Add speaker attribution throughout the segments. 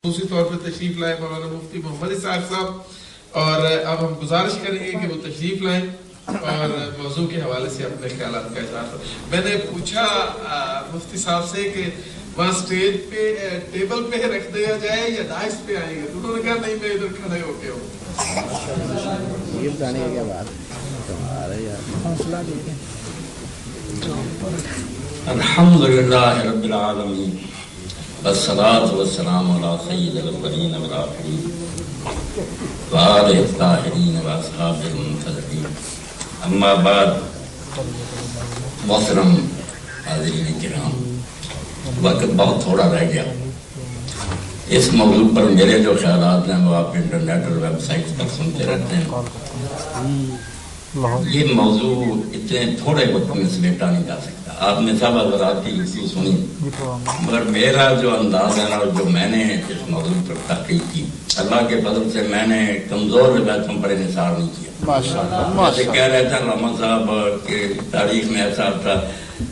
Speaker 1: خصوصی طور پہ تشریف لائے مولانا مفتی محمد اسحاق صاحب، اور اب ہم گزارش کریں گے کہ وہ تشریف لائیں اور موضوع کے حوالے سے اپنے خیالات کا اظہار کریں۔ میں نے پوچھا مفتی صاحب سے کہ وہاں سٹیج پہ ٹیبل پہ رکھ دیا جائے یا دائش پہ آئیں گے، تو انہوں نے کہا نہیں میں ادھر کھڑے ہو کے ہوں۔
Speaker 2: یہ بتانے کی کیا بات حوصلہ دیکھیں۔
Speaker 3: الحمدللہ رب العالمین والصلاة والسلام علی سید الاولین والآخرین وآلہ الطاہرین واصحاب المنتظرین، اما بعد۔ محترم حاضرین کرام، وقت بہت تھوڑا رہ گیا۔ اس موضوع پر میرے جو خیالات ہیں وہ آپ انٹرنیٹ اور ویب سائٹ پر سنتے رہتے ہیں۔ یہ موضوع اتنے تھوڑے وقت میں سمیٹا نہیں جا سکتا۔ آپ نے سب حضرات کی گفتگو سنی، مگر میرا جو انداز ہے اور جو میں نے اس موضوع پر تحقیق کی، اللہ کے فضل سے میں نے کمزور روایتوں پر انحصار نہیں کیا۔ جیسے کہہ رہے تھے علامہ صاحب کہ تاریخ میں ایسا تھا،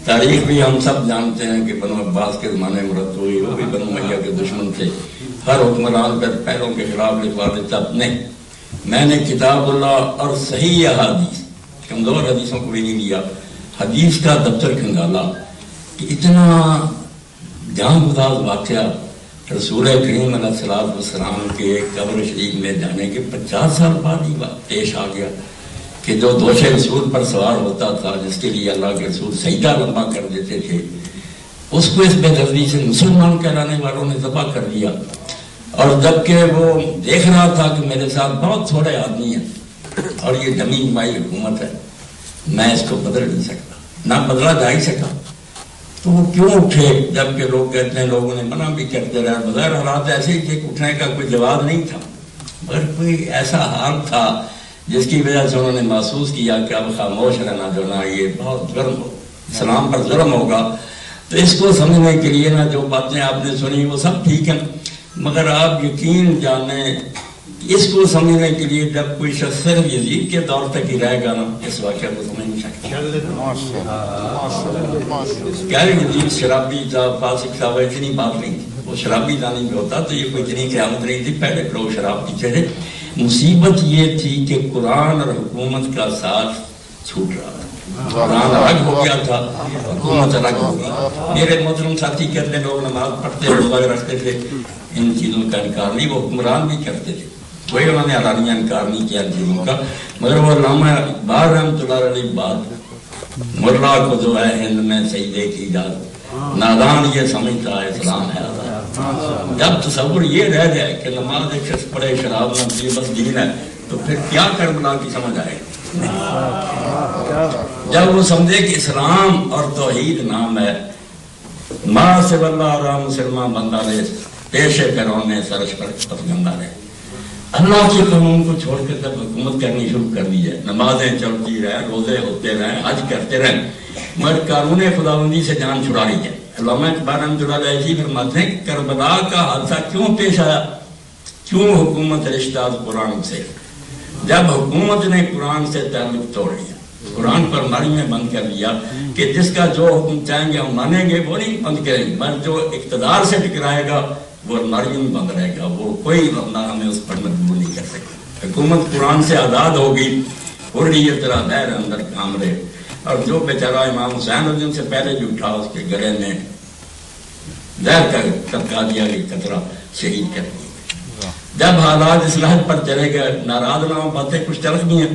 Speaker 3: تاریخ بھی ہم سب جانتے ہیں کہ بنو عباس کے زمانے میں مرتب ہوئی، وہ بھی بنو امیہ کے دشمن تھے، ہر حکمران پر پہلوں کے خلاف لکھوا دیتا اپنے۔ میں نے کتاب اللہ اور صحیح احادیث، کمزور حدیثوں کو بھی نہیں لیا، حدیث کا دفتر کھنگالا کہ اتنا جان گداز واقعہ رسول کریم علیہ السلام کے قبر شریف میں جانے کے 50 سال بعد ہی پیش آ گیا کہ جو دوش رسول پر سوار ہوتا تھا، جس کے لیے اللہ کے رسول سجدہ لمبا کر دیتے تھے، اس کو اس بے دردی سے مسلمان کہلانے والوں نے ذبح کر دیا۔ اور جبکہ وہ دیکھ رہا تھا کہ میرے ساتھ بہت تھوڑے آدمی ہیں اور یہ ڈمی مائی حکومت ہے، میں اس کو بدل نہیں سکتا، نہ بدلا جا ہی سکا، تو وہ کیوں اٹھے؟ جبکہ لوگ کہتے ہیں لوگوں نے منع بھی کرتے رہے، بظاہر حالات ایسے ہی تھے کہ اٹھنے کا کوئی جواب نہیں تھا، مگر کوئی ایسا حال تھا جس کی وجہ سے انہوں نے محسوس کیا کہ اب خاموش رہنا جو نا یہ بہت جرم ہو، اسلام پر جرم ہوگا۔ تو اس کو سمجھنے کے لیے نا جو باتیں آپ نے سنی وہ سب ٹھیک ہیں، مگر آپ یقین جانیں اس کو سمجھنے کے لیے جب کوئی شخص صرف یزید کے دور تک ہی رہے گا نا، اس واقعہ کو سمجھ نہیں سکتا۔ کیا یزید شرابی تھا، فاسق تھا، وہ اتنی بات نہیں تھی، وہ شرابی دانی میں ہوتا تو یہ کوئی اتنی قیامت نہیں تھی، پہلے لوگ شراب پیتے تھے۔ مصیبت یہ تھی کہ قرآن اور حکومت کا ساتھ چھوٹ رہا تھا، قرآن الگ ہو گیا تھا، حکومت الگ ہو گئی۔ میرے محترم ساتھی کہتے لوگ نماز پڑھتے روزہ رکھتے تھے، ان چیزوں کا انکار نہیں، وہ حکمران بھی کرتے تھے، کوئی انہوں نے علانیہ انکار نہیں کیا ان چیزوں کا، مگر وہ علامہ اقبال رحمۃ اللہ علیہ بات، ملا کو جو ہے ہند میں سجدے کی اجازت، نادان یہ سمجھتا ہے اسلام ہے آزاد۔ جب تصور یہ رہ جائے کہ نماز ایک شخص پڑھے شراب نہ پیے بس دین ہے، تو پھر کیا کربلا کی سمجھ آئے گی؟ جب وہ سمجھے کہ اسلام اور توحید نام ہے، ماں سے اللہ رام مسلمان بندہ رہے، پیشے پیرونے سرش پر پتگندہ رہے۔ اللہ کے قانون کو چھوڑ کر جب حکومت کرنی شروع کر دی ہے، نمازیں چلتی رہیں، روزے ہوتے رہیں، حج کرتے رہیں، مگر قانون خداوندی سے جان چھڑا رہی ہے۔ علامہ اقبال رحمۃ اللہ علیہ فرماتے ہیں کہ کربلا کا حادثہ کیوں پیش آیا، کیوں حکومت رشتہ قرآن سے؟ جب حکومت نے قرآن سے تعلق توڑ لیا، قرآن پر مرنے بند کر دیا کہ جس کا جو حکم چاہیں گے ہم مانیں گے، وہ نہیں بند کریں گے، مگر جو اقتدار سے ٹکرائے گا وہ مریم بند رہے گا، وہ کوئی بندہ ہمیں اس پر مجبور نہیں کر سکتا۔ حکومت قرآن سے آزاد ہو گئی، حریت طرح دیر اندر کام رہے، اور جو بیچارہ امام حسین الدین سے پہلے جو اٹھا اس کے گلے میں زہر کا ٹپکا دیا کہ قطرہ شہید کر دیا۔ جب حالات اصلاحات پر چلے گئے، ناراض نہ ہو، باتیں کچھ تلخ بھی ہیں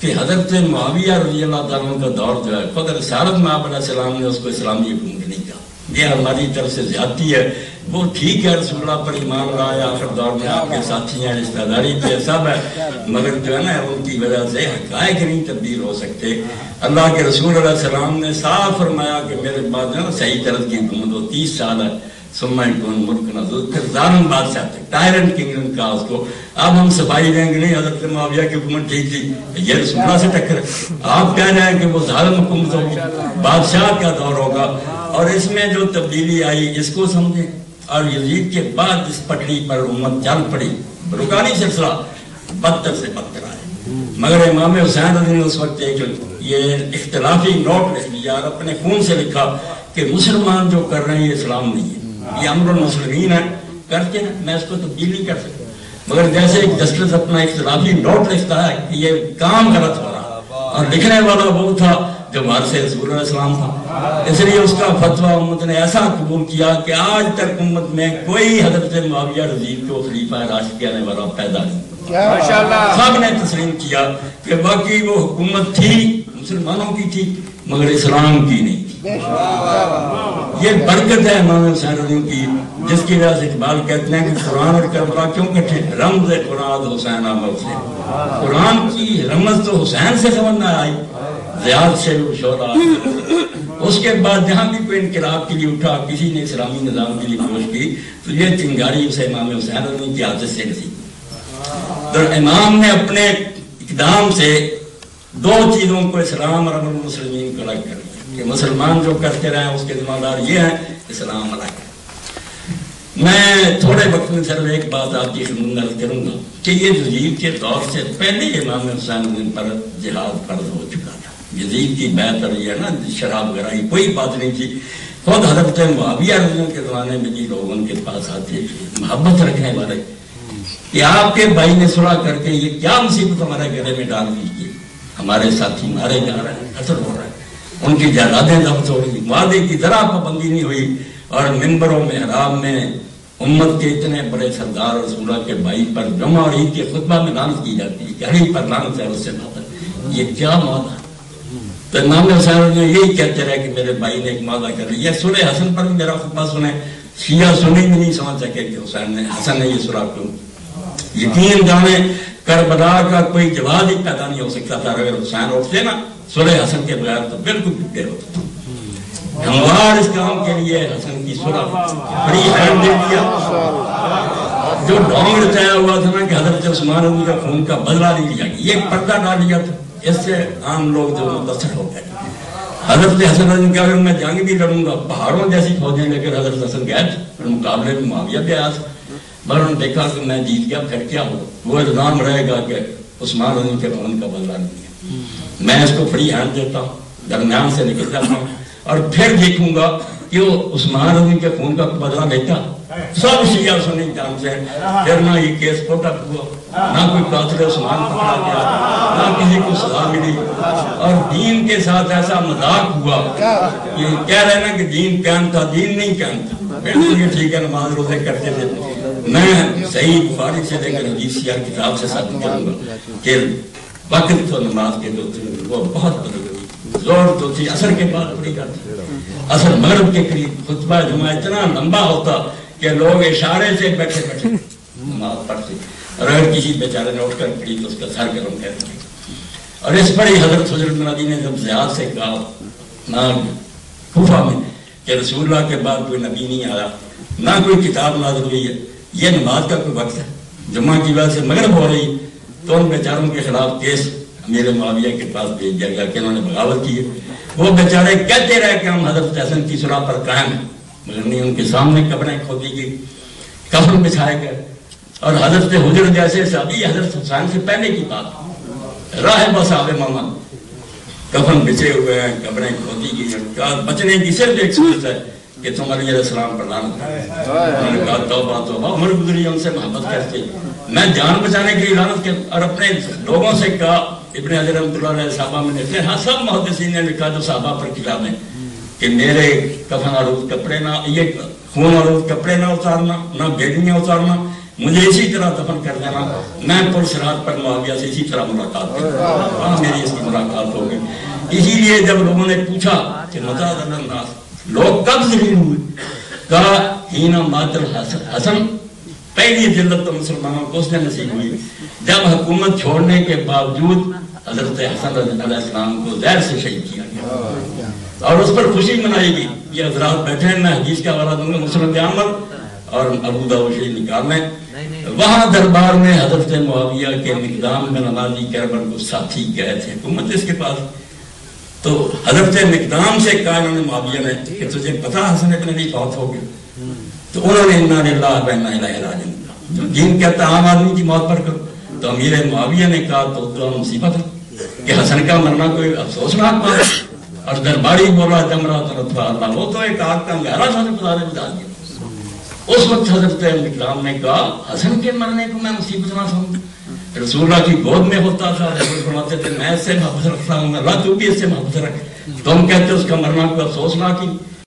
Speaker 3: کہ حضرت معاویہ رضی اللہ تعالیٰ کا دور جو ہے، خود رسالت میں آپ علیہ السلام نے اس کو اسلامی حکومت نہیں کہا، یہ ہماری طرف سے زیادتی ہے۔ وہ ٹھیک ہے رسول اللہ پر ایمان لایا، آخر دور میں آپ کے ساتھی ہیں، رشتہ داری پہ سب ہے، مگر جو ہے نا ان کی وجہ سے حقائق نہیں تبدیل ہو سکتے۔ اللہ کے رسول علیہ السلام نے صاف فرمایا کہ میرے بعد جو ہے نا صحیح طرز کی حکومت وہ 30 سال ہے، سما کون ملک نزول، پھر ظالم بادشاہ تھے، ٹائرنٹ کنگڈم کا اس کو۔ اب ہم صفائی دیں گے نہیں حضرت معاویہ کی حکومت ٹھیک تھی، یہ رسول اللہ سے ٹکر، آپ کہہ رہے ہیں کہ وہ ظالم حکومت ہوگی، بادشاہ کا دور ہوگا، اور اس میں جو تبدیلی آئی اس کو سمجھیں۔ اور یزید کے بعد اس پٹڑی پر امت چل پڑی، رکانی سلسلہ بدتر سے بدتر آئے، مگر امام حسین نے اس وقت ایک یہ اختلافی نوٹ لکھ لیا اور اپنے خون سے لکھا کہ مسلمان جو کر رہے ہیں یہ اسلام نہیں ہے، یہ امر المسلمین ہے، کرتے ہیں, میں اس کو تبدیل نہیں کر سکتا. مگر جیسے ایک جسٹس اپنا اختلافی نوٹ لکھتا ہے کہ یہ کام غلط ہو رہا, اور لکھنے والا وہ تھا جو ہمارے سے رسول اللہ علیہ السلام تھا, اس لیے اس کا فتویٰ امت نے ایسا قبول کیا کہ آج تک امت میں کوئی حضرت معاویہ رضی کو خلیفہ راشد کہنے والا پیدا نہیں. سب نے تسلیم کیا کہ واقعی وہ حکومت تھی مسلمانوں کی تھی مگر اسلام کی نہیں. یہ برکت ہے امام حسین رضی کی, جس کی وجہ سے اقبال کہتے ہیں کہ قرآن اور کربلا کیوں کٹھے, رمز قرآن حسین احمد سے. قرآن کی رمز تو حسین سے سمجھ نہ آئی, زیاد سے شعرا. اس کے بعد جہاں بھی کوئی انقلاب کے لیے اٹھا, کسی نے اسلامی نظام کے لیے کوشش کی, تو یہ چنگاری اسے امام حسین رضی کی عادت سے رسی. تو امام نے اپنے اقدام سے دو چیزوں کو اسلام اور امر المسلمین کو الگ کر دیا کہ مسلمان جو کرتے رہے اس کے ذمہ دار یہ ہیں, اسلام الگ ہے. میں تھوڑے وقت میں صرف ایک بات آپ کی خدمت میں کروں گا کہ یہ یزید کے دور سے پہلے امام حسین پر جہاد فرض ہو چکا تھا. یزید کی بیعت اور یہ نا شراب وغیرہ کی کوئی بات نہیں تھی. خود حضرت معاویہ رضی کے زمانے میں بھی لوگ ان کے پاس آتے محبت رکھنے والے کہ آپ کے بھائی نے صلح کر کے یہ کیا مصیبت ہمارے گلے میں ڈال دیجیے, ہمارے ساتھی مارے جا رہے ہیں, قتل ہو رہا ہے, ان کی جائیدادیں ضبط ہو رہی, وعدے کی ذرا پابندی نہیں ہوئی, اور منبروں میں حرام میں امت کے اتنے بڑے سردار رسول اللہ کے بھائی پر جمعہ اور عید کے خطبہ میں لعنت کی جاتی ہے کہ علی پر لعنت ہے, اس سے بات یہ کیا معاہدہ. تو امام حسین نے یہی کہتے رہے کہ میرے بھائی نے ایک معاہدہ کر لیا. صلح حسن پر بھی میرا خطبہ سنیں, شیعہ سنی بھی نہیں سمجھ سکے کہ حسن نے یہ صلح کیوں. یقین جانے کربلا کا کوئی جواز ہی پیدا نہیں ہو سکتا تھا اگر حسین اٹھتے نا صلح حسن کے بغیر, تو بالکل ٹوٹے ہوتے. ہموار اس کام کے لیے حسن کی صلح بڑی اہم دے دیا. جو ڈونگ رچایا ہوا تھا نا کہ حضرت عثمان رضی کا خون کا بدلہ نہیں لیا, یہ پردہ ڈال دیا تھا, اس سے عام لوگ جو متاثر ہو گئے. حضرت حسن رضی کا میں جنگ بھی لڑوں گا, پہاڑوں جیسی فوجیں لے کر حضرت حسن گئے تھے, مقابلے میں معاویہ بھی آیا تھا, مگر انہوں نے دیکھا کہ میں جیت گیا, پھر کیا ہو, وہ الزام رہے گا کہ عثمان رضی کے خون کا بدلہ نہیں لیا. میں اس کو بڑی اہمیت دیتا ہوں, درمیان سے نکل جاتا ہوں, اور پھر دیکھوں گا کہ وہ عثمان رضی کے خون کا بدلہ لیتا. سب شیعہ سنی جانتے ہیں, پھر نہ یہ کیس پوٹا ہوا, نہ کوئی قاتل عثمان پکڑا گیا, نہ کسی کو سزا ملی, اور دین کے ساتھ ایسا مذاق ہوا. یہ کہہ رہے نا کہ دین قائم تھا, دین نہیں قائم تھا. بالکل یہ ٹھیک ہے, نماز روزے کرتے تھے. میں صحیح بخاری سے لے کر حدیث یا کتاب سے ثابت کروں گا کہ وقت تو نماز کے جو تھے وہ بہت بدل گئی. زور تو تھی اثر کے بعد پڑی جاتی, اثر مغرب کے قریب خطبہ جمعہ اتنا لمبا ہوتا کہ لوگ اشارے سے بیٹھے بیٹھے نماز پڑھتے, اور اگر کسی بیچارے نے اٹھ کر پڑھی تو اس کا سر گرم کہتے ہیں. اور اس پر ہی حضرت حضرت نبی نے جب زیاد سے کہا نہ کوفہ میں کہ رسول اللہ کے بعد کوئی نبی نہیں آیا, نہ کوئی کتاب نازل ہوئی ہے, یہ نماز کا کوئی وقت ہے, جمعہ کی وجہ سے مغرب ہو رہی, تو ان بیچاروں کے خلاف کیس امیر معاویہ کے پاس بھیج دیا گیا کہ انہوں نے بغاوت کی ہے. وہ بیچارے کہتے رہے کہ ہم حضرت حسن کی صلح پر قائم ہیں, مگر نہیں, ان کے سامنے قبریں کھودی گئی, کفن بچھائے گئے, اور حضرت حجر جیسے صحابی, حضرت حسین سے پہلے کی بات, راہب صاحب ماما کفن بچے ہوئے ہیں, قبریں کھودی گئی ہیں, بچنے کی صرف ایک صورت ہے کہ تم علیہ السلام پر لعنت ہے. انہوں نے کہا توبہ توبہ, عمر گزری ان سے محبت کرتے, میں جان بچانے کے لیے لعنت کیا, اور اپنے لوگوں سے کہا. ابن حجر رحمۃ اللہ علیہ صحابہ میں لکھتے ہیں, ہاں سب محدثین نے لکھا جو صحابہ پر کتابیں, کہ میرے کفن آلود کپڑے نہ, یہ خون آلود کپڑے نہ اتارنا, نہ بیڑیاں اتارنا, مجھے اسی طرح دفن کر دینا, میں پر صراط پر معاویہ سے اسی طرح ملاقات کروں, میری اس کی ملاقات ہوگی. اسی لیے جب لوگوں نے پوچھا کہ متى ذل الناس, لوگ کب ذلیل ہوئے, کہا حین مات الحسن, پہلی ذلت تو مسلمانوں کو اس نے نصیب ہوئی جب حکومت چھوڑنے کے باوجود حضرت حسن علیہ السلام کو زہر سے شہید کیا گیا, اور اس پر خوشی منائی گئی. یہ حضرات بیٹھے ہیں, میں حدیث کا حوالہ دوں گا, مسلم عمل اور ابو داؤد شریف نکالنے. وہاں دربار میں حضرت معاویہ کے مقدام میں نمازی کربل کو ساتھی گئے تھے, حکومت اس کے پاس. تو حضرت مقدام سے کہا انہوں نے معاویہ نے کہ تجھے پتا حسن ابن علی فوت ہو گیا, تو انہوں نے انا للہ و انا الیہ راجعون, جو دین کہتا عام آدمی کی موت پر کرو. تو امیر معاویہ نے کہا تو مصیبت ہے کہ حسن کا مرنا کوئی افسوسناک بات ہے, اور درباری بولا جمرات اللہ, وہ تو ایک آگ کا گہرا سا ڈال دیا. اس وقت حضرت اکرام نے کہا حسن کے مرنے کو میں مصیبت نہ سمجھوں، رسول اللہ کی گود میں ہوتا تھا، رسول فرماتے تھے میں اس سے محبت رکھتا ہوں، اللہ تو بھی اس سے محبت رکھ، تم کہتے اس کا مرنا کوئی افسوس نہ کی.